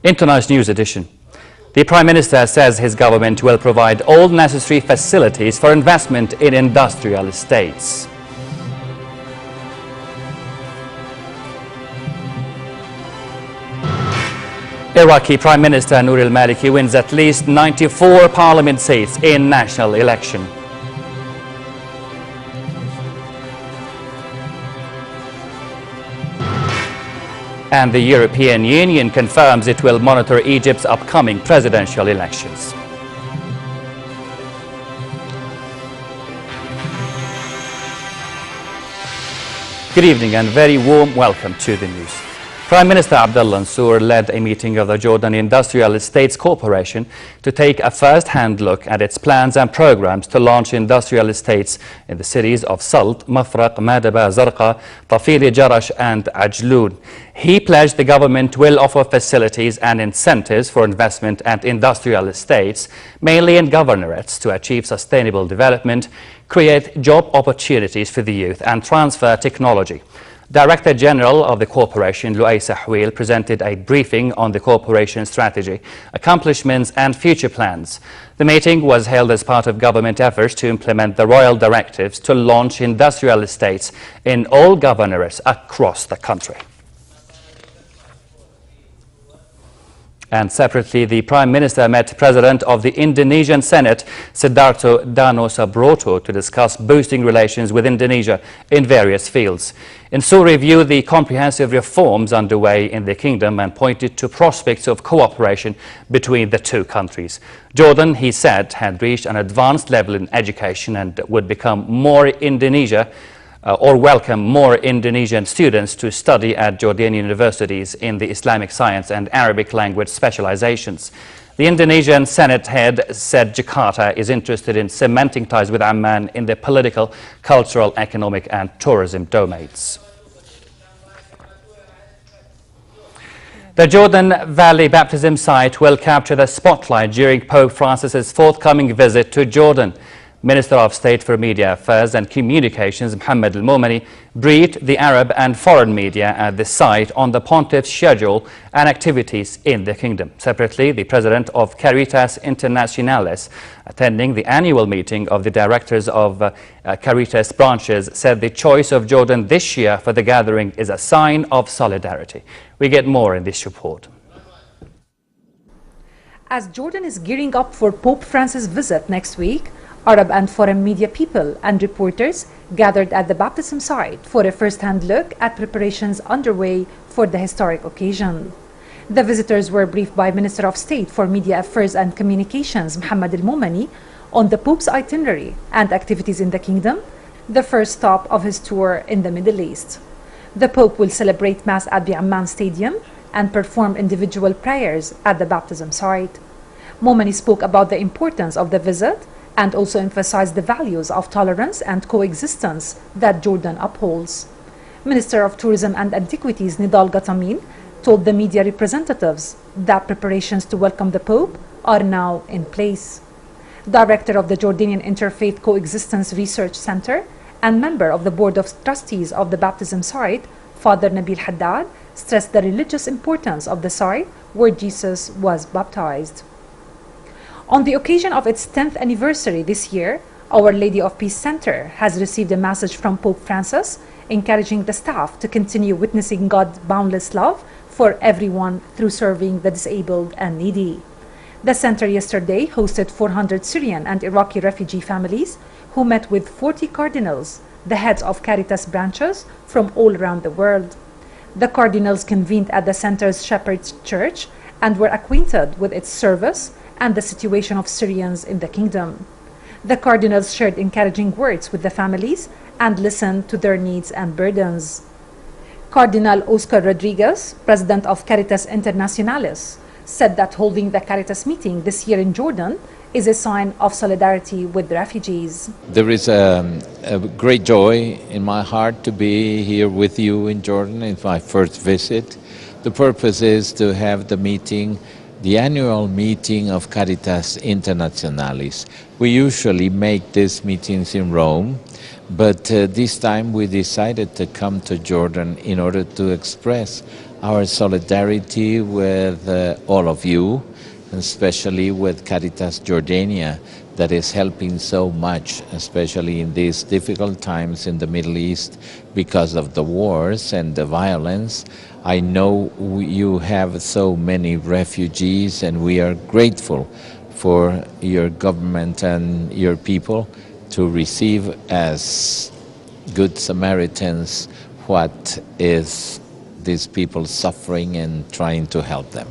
In tonight's news edition, the Prime Minister says his government will provide all necessary facilities for investment in industrial estates. Iraqi Prime Minister Noor al-Maliki wins at least 94 parliament seats in national election. And the European Union confirms it will monitor Egypt's upcoming presidential elections. Good evening and very warm welcome to the news. Prime Minister Abdullah Mansour led a meeting of the Jordan Industrial Estates Corporation to take a first-hand look at its plans and programs to launch industrial estates in the cities of Salt, Mafraq, Madaba, Zarqa, Tafili, Jarash and Ajloon. He pledged the government will offer facilities and incentives for investment at industrial estates, mainly in governorates, to achieve sustainable development, create job opportunities for the youth and transfer technology. Director General of the corporation, Luay Sahwil, presented a briefing on the corporation's strategy, accomplishments and future plans. The meeting was held as part of government efforts to implement the royal directives to launch industrial estates in all governorates across the country. And separately, the Prime Minister met President of the Indonesian Senate, Sidarto Dano Sabroto, to discuss boosting relations with Indonesia in various fields. Inso reviewed the comprehensive reforms underway in the kingdom and pointed to prospects of cooperation between the two countries. Jordan, he said, had reached an advanced level in education and would become more welcome more Indonesian students to study at Jordanian universities in the Islamic science and Arabic language specializations. The Indonesian Senate head said Jakarta is interested in cementing ties with Amman in the political, cultural, economic and tourism domains. The Jordan Valley baptism site will capture the spotlight during Pope Francis's forthcoming visit to Jordan. Minister of State for Media Affairs and Communications, Mohammed Al-Momani, briefed the Arab and foreign media at the site on the pontiff's schedule and activities in the kingdom. Separately, the president of Caritas Internationalis, attending the annual meeting of the directors of Caritas branches, said the choice of Jordan this year for the gathering is a sign of solidarity. We get more in this report. As Jordan is gearing up for Pope Francis' visit next week, Arab and foreign media people and reporters gathered at the baptism site for a first-hand look at preparations underway for the historic occasion. The visitors were briefed by Minister of State for Media Affairs and Communications, Mohammed Al-Momani, on the Pope's itinerary and activities in the kingdom, the first stop of his tour in the Middle East. The Pope will celebrate Mass at the Amman Stadium and perform individual prayers at the baptism site. Momani spoke about the importance of the visit and also emphasized the values of tolerance and coexistence that Jordan upholds. Minister of Tourism and Antiquities Nidal Gatamin told the media representatives that preparations to welcome the Pope are now in place. Director of the Jordanian Interfaith Coexistence Research Center and member of the Board of Trustees of the baptism site, Father Nabil Haddad, stressed the religious importance of the site where Jesus was baptized. On the occasion of its 10th anniversary this year, Our Lady of Peace Center has received a message from Pope Francis encouraging the staff to continue witnessing God's boundless love for everyone through serving the disabled and needy. The center yesterday hosted 400 Syrian and Iraqi refugee families who met with 40 cardinals, the heads of Caritas branches from all around the world. The cardinals convened at the center's Shepherd's Church and were acquainted with its service and the situation of Syrians in the kingdom. The cardinals shared encouraging words with the families and listened to their needs and burdens. Cardinal Oscar Rodriguez, president of Caritas Internationalis, said that holding the Caritas meeting this year in Jordan is a sign of solidarity with refugees. There is a great joy in my heart to be here with you in Jordan. It's my first visit. The purpose is to have the meeting, the annual meeting of Caritas Internationalis. We usually make these meetings in Rome, but this time we decided to come to Jordan in order to express our solidarity with all of you, and especially with Caritas Jordania, that is helping so much, especially in these difficult times in the Middle East because of the wars and the violence. I know you have so many refugees, and we are grateful for your government and your people to receive as good Samaritans what is these people suffering and trying to help them.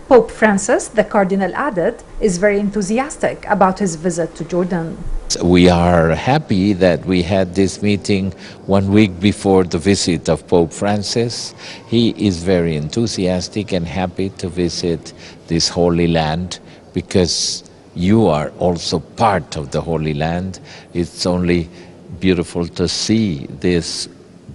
Pope Francis, the Cardinal added, is very enthusiastic about his visit to Jordan. We are happy that we had this meeting 1 week before the visit of Pope Francis. He is very enthusiastic and happy to visit this Holy Land because you are also part of the Holy Land. It's only beautiful to see this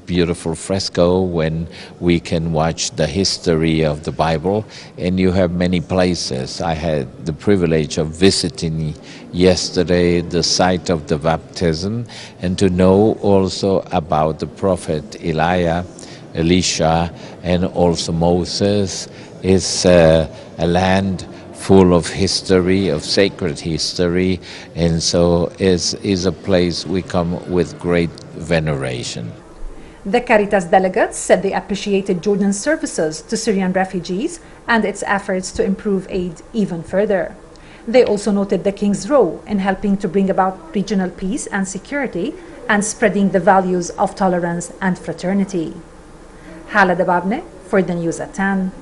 beautiful fresco when we can watch the history of the Bible, and you have many places. I had the privilege of visiting yesterday the site of the baptism and to know also about the prophet Elisha, and also Moses. Is a land full of history, of sacred history, and so is a place we come with great veneration. The Caritas delegates said they appreciated Jordan's services to Syrian refugees and its efforts to improve aid even further. They also noted the King's role in helping to bring about regional peace and security and spreading the values of tolerance and fraternity. Hala Dababne for the news at 10.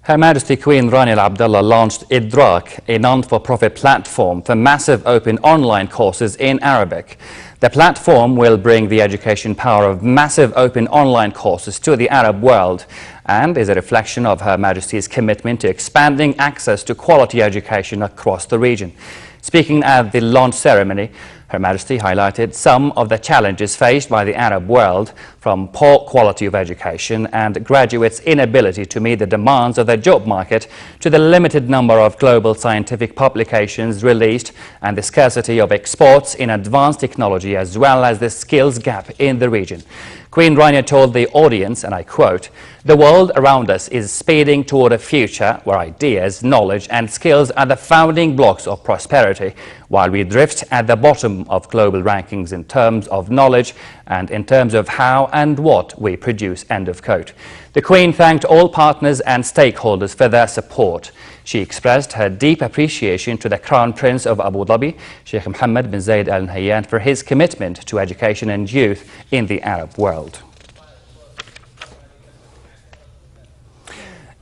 Her Majesty Queen Rania Al Abdullah launched Idrak, a non-for-profit platform for massive open online courses in Arabic. The platform will bring the education power of massive open online courses to the Arab world and is a reflection of Her Majesty's commitment to expanding access to quality education across the region. Speaking at the launch ceremony, Her Majesty highlighted some of the challenges faced by the Arab world, from poor quality of education and graduates' inability to meet the demands of the job market to the limited number of global scientific publications released and the scarcity of exports in advanced technology, as well as the skills gap in the region. Queen Rania told the audience, and I quote, "The world around us is speeding toward a future where ideas, knowledge and skills are the founding blocks of prosperity, while we drift at the bottom of global rankings in terms of knowledge and in terms of how and what we produce," end of quote. The Queen thanked all partners and stakeholders for their support. She expressed her deep appreciation to the Crown Prince of Abu Dhabi, Sheikh Mohammed bin Zayed Al Nahyan, for his commitment to education and youth in the Arab world.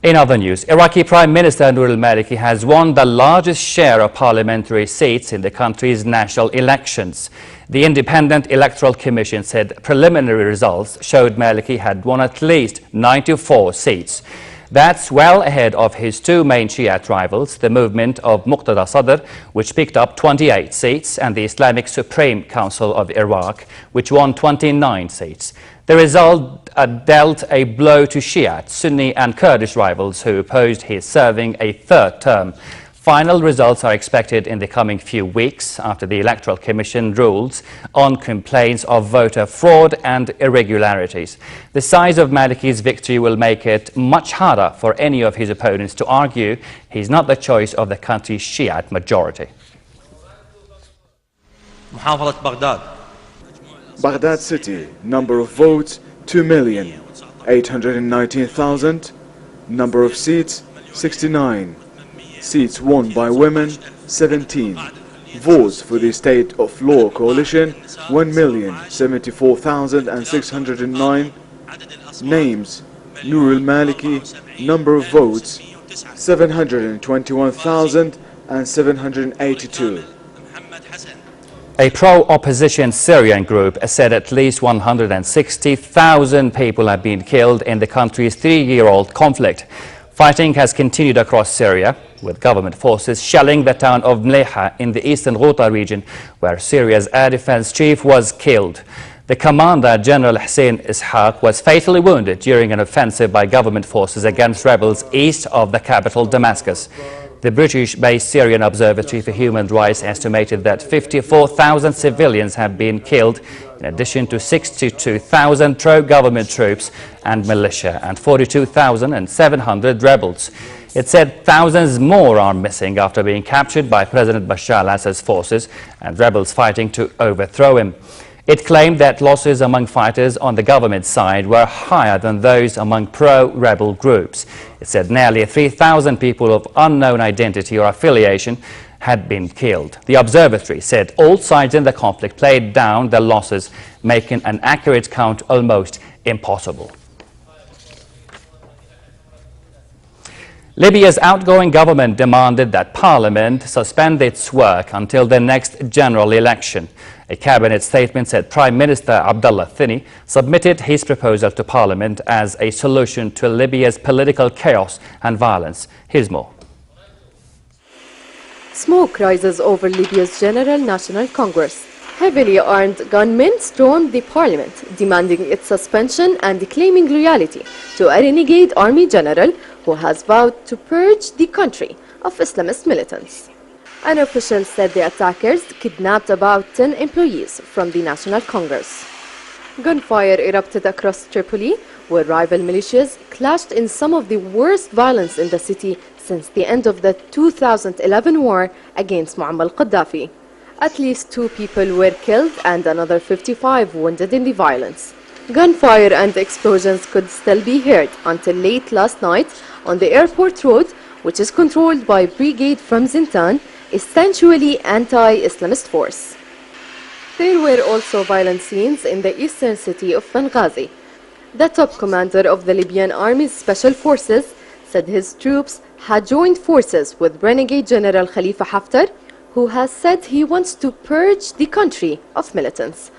In other news, Iraqi Prime Minister Noor al-Maliki has won the largest share of parliamentary seats in the country's national elections. The Independent Electoral Commission said preliminary results showed Maliki had won at least 94 seats. That's well ahead of his two main Shiite rivals, the movement of Muqtada Sadr, which picked up 28 seats, and the Islamic Supreme Council of Iraq, which won 29 seats. The result dealt a blow to Shiite, Sunni and Kurdish rivals who opposed his serving a third term. Final results are expected in the coming few weeks after the Electoral Commission rules on complaints of voter fraud and irregularities. The size of Maliki's victory will make it much harder for any of his opponents to argue he's not the choice of the country's Shiite majority. Baghdad City, number of votes 2,819,000, number of seats 69, seats won by women 17, votes for the State of Law Coalition 1,074,609, names Noor al-Maliki, number of votes 721,782. A pro-opposition Syrian group said at least 160,000 people have been killed in the country's 3-year-old conflict. Fighting has continued across Syria, with government forces shelling the town of Mleha in the eastern Ghouta region, where Syria's air defense chief was killed. The commander, General Hussein Ishaq, was fatally wounded during an offensive by government forces against rebels east of the capital, Damascus. The British-based Syrian Observatory for Human Rights estimated that 54,000 civilians have been killed, in addition to 62,000 pro-government troops and militia, and 42,700 rebels. It said thousands more are missing after being captured by President Bashar al-Assad's forces and rebels fighting to overthrow him. It claimed that losses among fighters on the government side were higher than those among pro-rebel groups. It said nearly 3,000 people of unknown identity or affiliation had been killed. The observatory said all sides in the conflict played down the losses, making an accurate count almost impossible. Libya's outgoing government demanded that Parliament suspend its work until the next general election. A cabinet statement said Prime Minister Abdullah Thani submitted his proposal to Parliament as a solution to Libya's political chaos and violence. Here's more. Smoke rises over Libya's General National Congress. Heavily armed gunmen stormed the parliament, demanding its suspension and claiming loyalty to a renegade army general who has vowed to purge the country of Islamist militants. An official said the attackers kidnapped about 10 employees from the National Congress. Gunfire erupted across Tripoli, where rival militias clashed in some of the worst violence in the city since the end of the 2011 war against Muammar al-Gaddafi. At least 2 people were killed and another 55 wounded in the violence. Gunfire and explosions could still be heard until late last night on the airport road, which is controlled by a brigade from Zintan, essentially anti-Islamist force. There were also violent scenes in the eastern city of Benghazi. The top commander of the Libyan Army's Special Forces said his troops had joined forces with renegade General Khalifa Haftar, who has said he wants to purge the country of militants.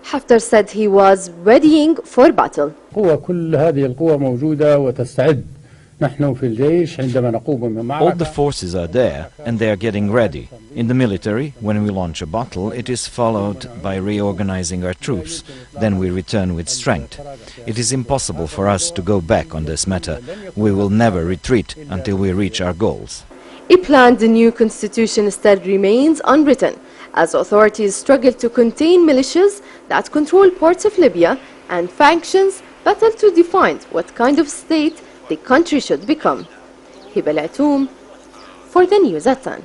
Haftar said he was readying for battle. كل هذه القوى موجودة وتستعد. نحن في الجيش عندما نقوم بمعركة. All the forces are there and they are getting ready. In the military, when we launch a battle, it is followed by reorganizing our troops. Then we return with strength. It is impossible for us to go back on this matter. We will never retreat until we reach our goals. A planned new constitution still remains unwritten, as authorities struggle to contain militias that control parts of Libya and factions battle to define what kind of state the country should become. Hibel Atoum for the News at 10.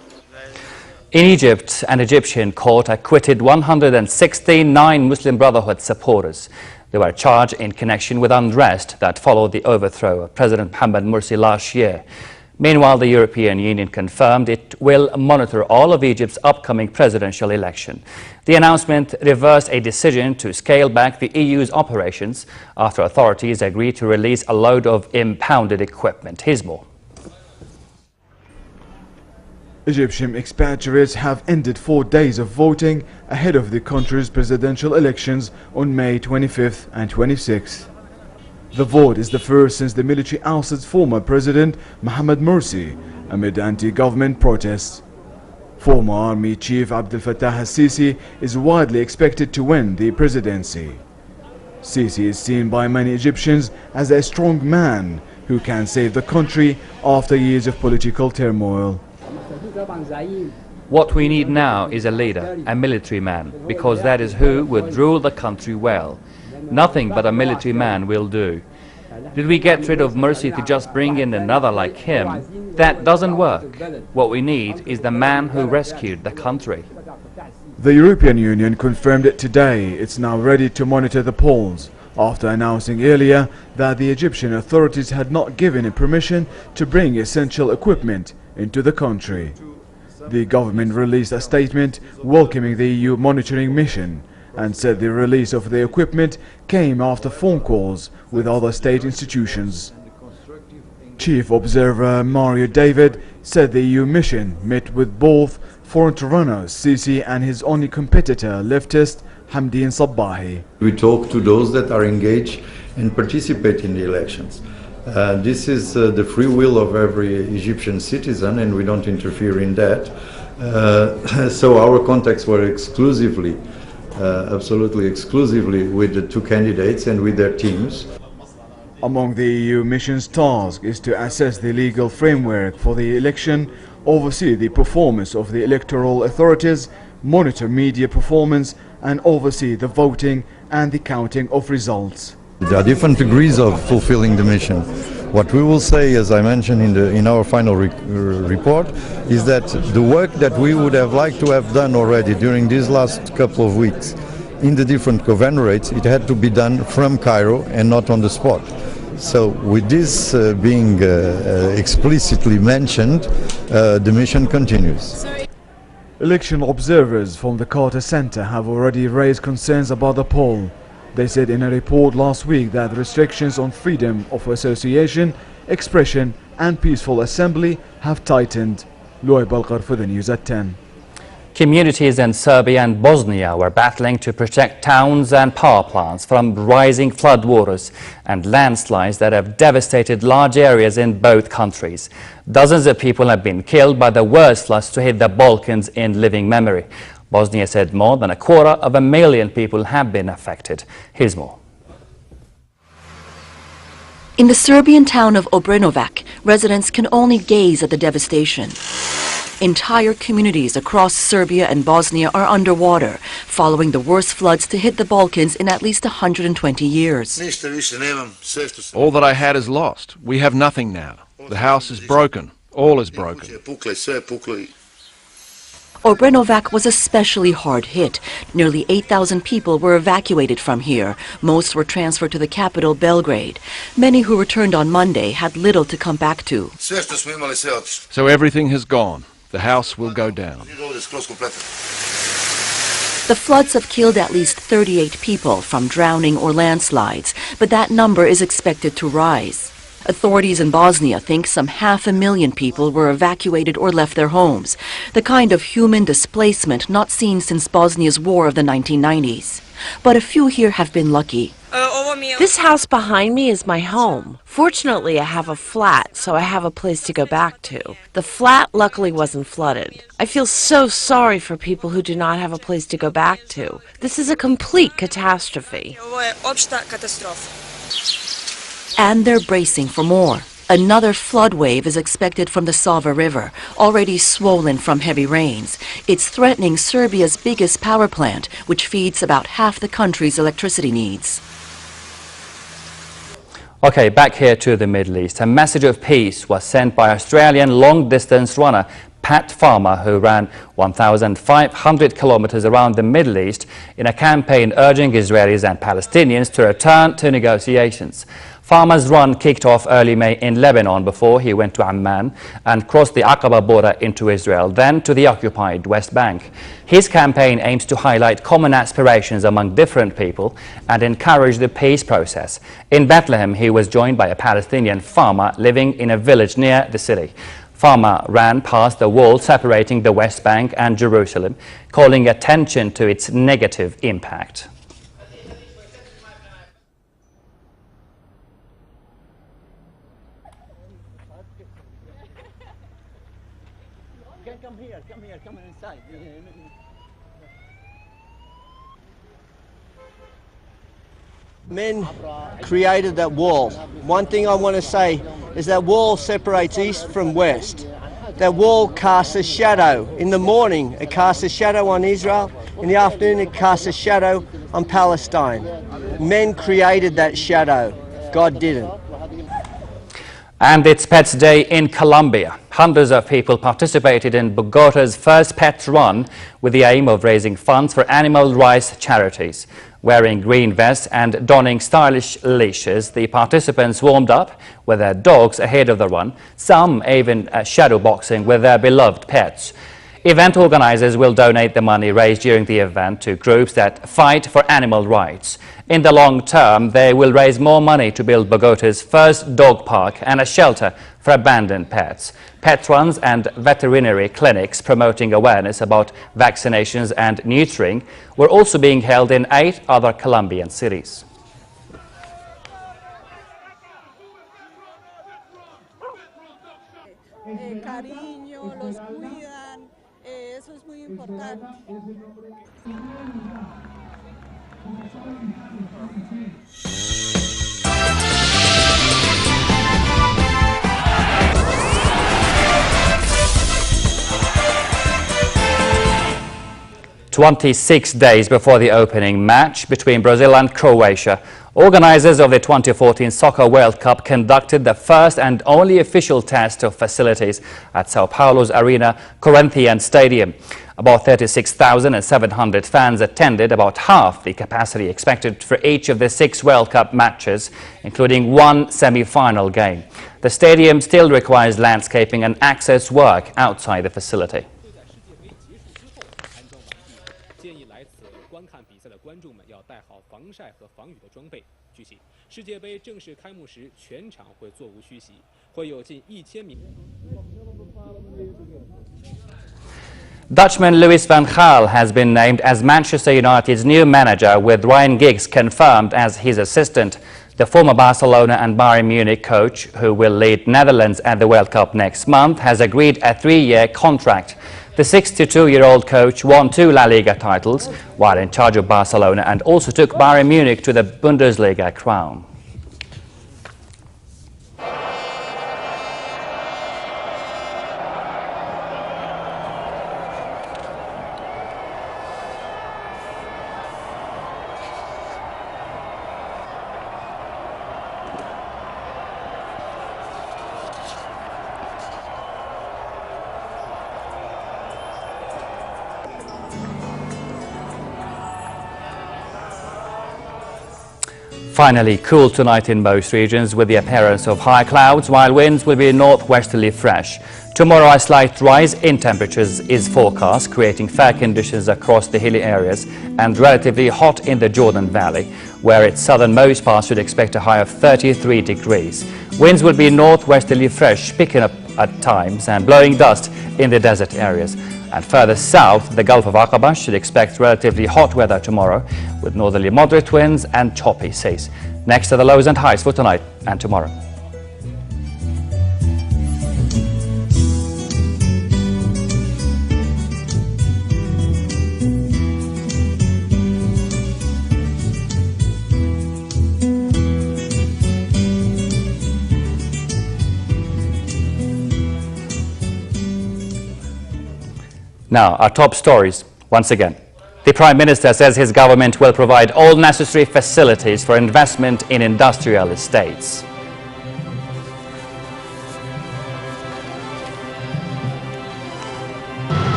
In Egypt, an Egyptian court acquitted 169 Muslim Brotherhood supporters. They were charged in connection with unrest that followed the overthrow of President Mohamed Morsi last year. Meanwhile, the European Union confirmed it will monitor all of Egypt's upcoming presidential election. The announcement reversed a decision to scale back the EU's operations after authorities agreed to release a load of impounded equipment. Here's more. Egyptian expatriates have ended 4 days of voting ahead of the country's presidential elections on May 25th and 26th. The vote is the first since the military ousted former President Mohamed Morsi amid anti-government protests. Former Army Chief Abdel Fattah al-Sisi is widely expected to win the presidency. Sisi is seen by many Egyptians as a strong man who can save the country after years of political turmoil. What we need now is a leader, a military man, because that is who would rule the country well. Nothing but a military man will do. Did we get rid of Morsi to just bring in another like him? That doesn't work. What we need is the man who rescued the country. The European Union confirmed it today. It's now ready to monitor the polls after announcing earlier that the Egyptian authorities had not given it permission to bring essential equipment into the country. The government released a statement welcoming the EU monitoring mission and said the release of the equipment came after phone calls with other state institutions. Chief Observer Mario David said the EU mission met with both front-runners Sisi and his only competitor, leftist Hamdin Sabbahi. We talk to those that are engaged and participate in the elections. This is the free will of every Egyptian citizen, and we don't interfere in that. So our contacts were exclusively, absolutely exclusively with the 2 candidates and with their teams. Among the EU mission's task is to assess the legal framework for the election, oversee the performance of the electoral authorities, monitor media performance, and oversee the voting and the counting of results. There are different degrees of fulfilling the mission. What we will say, as I mentioned in our final report, is that the work that we would have liked to have done already during these last couple of weeks in the different governorates, it had to be done from Cairo and not on the spot. So with this being explicitly mentioned, the mission continues. Election observers from the Carter Center have already raised concerns about the poll. They said in a report last week that restrictions on freedom of association, expression and peaceful assembly have tightened. Loy Balkar for the news at 10. Communities in Serbia and Bosnia were battling to protect towns and power plants from rising floodwaters and landslides that have devastated large areas in both countries. Dozens of people have been killed by the worst floods to hit the Balkans in living memory. Bosnia said more than 250,000 people have been affected. Here's more. In the Serbian town of Obrenovac, residents can only gaze at the devastation. Entire communities across Serbia and Bosnia are underwater, following the worst floods to hit the Balkans in at least 120 years. All that I had is lost. We have nothing now. The house is broken. All is broken. Obrenovac was especially hard hit. Nearly 8,000 people were evacuated from here. Most were transferred to the capital, Belgrade. Many who returned on Monday had little to come back to. So everything has gone. The house will go down. The floods have killed at least 38 people from drowning or landslides, but that number is expected to rise. Authorities in Bosnia think some 500,000 people were evacuated or left their homes, the kind of human displacement not seen since Bosnia's war of the 1990s. But a few here have been lucky. This house behind me is my home. Fortunately, I have a flat, so I have a place to go back to. The flat luckily wasn't flooded. I feel so sorry for people who do not have a place to go back to. This is a complete catastrophe. And they're bracing for more. Another flood wave is expected from the Sava River, already swollen from heavy rains. It's threatening Serbia's biggest power plant, which feeds about half the country's electricity needs. Okay, back here to the Middle East. A message of peace was sent by Australian long-distance runner Pat Farmer, who ran 1,500 kilometers around the Middle East in a campaign urging Israelis and Palestinians to return to negotiations. Farmer's run kicked off early May in Lebanon before he went to Amman and crossed the Aqaba border into Israel, then to the occupied West Bank. His campaign aims to highlight common aspirations among different people and encourage the peace process. In Bethlehem, he was joined by a Palestinian farmer living in a village near the city. Farmer ran past the wall separating the West Bank and Jerusalem, calling attention to its negative impact. Come inside. Men created that wall. One thing I want to say is that wall separates east from west. That wall casts a shadow. In the morning, it casts a shadow on Israel. In the afternoon, it casts a shadow on Palestine. Men created that shadow. God didn't. And it's Pets Day in Colombia. Hundreds of people participated in Bogota's first pet run with the aim of raising funds for animal rights charities. Wearing green vests and donning stylish leashes, the participants warmed up with their dogs ahead of the run, some even shadow boxing with their beloved pets. Event organizers will donate the money raised during the event to groups that fight for animal rights. In the long term, they will raise more money to build Bogota's first dog park and a shelter for abandoned pets. Pet runs and veterinary clinics promoting awareness about vaccinations and neutering were also being held in 8 other Colombian cities. 26 days before the opening match between Brazil and Croatia, organizers of the 2014 Soccer World Cup conducted the first and only official test of facilities at Sao Paulo's Arena Corinthians Stadium. About 36,700 fans attended, about half the capacity expected for each of the 6 World Cup matches, including one semi-final game. The stadium still requires landscaping and access work outside the facility. Dutchman Louis van Gaal has been named as Manchester United's new manager, with Ryan Giggs confirmed as his assistant. The former Barcelona and Bayern Munich coach, who will lead Netherlands at the World Cup next month, has agreed a 3-year contract. The 62-year-old coach won 2 La Liga titles while in charge of Barcelona, and also took Bayern Munich to the Bundesliga crown. Finally, cool tonight in most regions with the appearance of high clouds, while winds will be northwesterly fresh. Tomorrow, a slight rise in temperatures is forecast, creating fair conditions across the hilly areas and relatively hot in the Jordan Valley, where its southernmost parts should expect a high of 33 degrees. Winds will be northwesterly fresh, picking up at times and blowing dust in the desert areas. And further south, the Gulf of Aqaba should expect relatively hot weather tomorrow, with northerly moderate winds and choppy seas. Next are the lows and highs for tonight and tomorrow. Now, our top stories once again. The Prime Minister says his government will provide all necessary facilities for investment in industrial estates.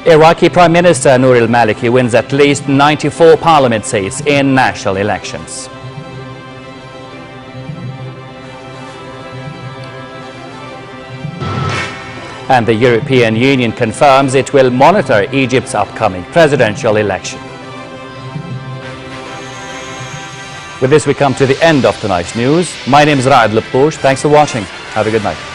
Iraqi Prime Minister Noor al-Maliki wins at least 94 parliament seats in national elections. And the European Union confirms it will monitor Egypt's upcoming presidential election. With this, we come to the end of tonight's news. My name is Raad Lupouche. Thanks for watching. Have a good night.